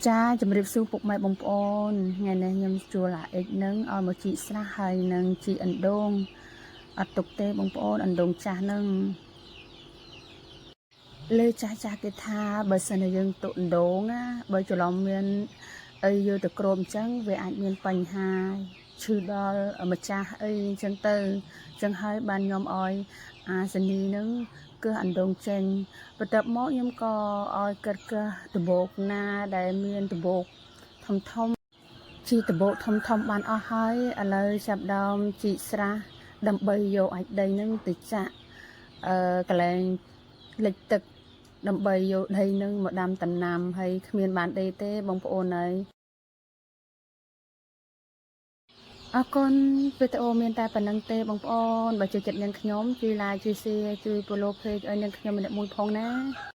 ចាជំរាបសួរពុកម៉ែបងប្អូនថ្ងៃនេះខ្ញុំជួលអាអិចនឹងឲ្យមកជីកស្រះហើយនឹងជីកអណ្ដូងអត់ទុកទេបងប្អូនអណ្ដូងចាស់នឹងលើចាស់គេថាបើសិនជាយើងទុកអណ្ដូងណាបើច្រឡំមានអីយកទៅក្រោមអញ្ចឹងវាអាចមានបញ្ហាឈឺដល់ម្ចាស់អីអញ្ចឹងទៅអញ្ចឹងហើយបានខ្ញុំឲ្យអាសនីនឹងគឺអណ្ដូងចេញបន្ទាប់មកខ្ញុំក៏ឲ្យកិតកះដបោកណាដែលមានដបោកធំធំជីដបោកធំធំបានអស់ហើយឥឡូវចាប់ដើមជីកស្រះដើម្បីយកអាចដីនឹងទៅចាក់កន្លែងលិចទឹកដើម្បីយកដីនឹងមកដាំដំណាំហើយគ្មានបានដីទេបងប្អូនហើយអរគុណវីដេអូមានតែប៉ុណ្្នឹងទេបងប្អូនបើចូលចិត្តនាងខ្ញុំជួយ like ជួយ share ជួយ follow page ឲ្យនាងខ្ញុំម្នាក់មួយផងណា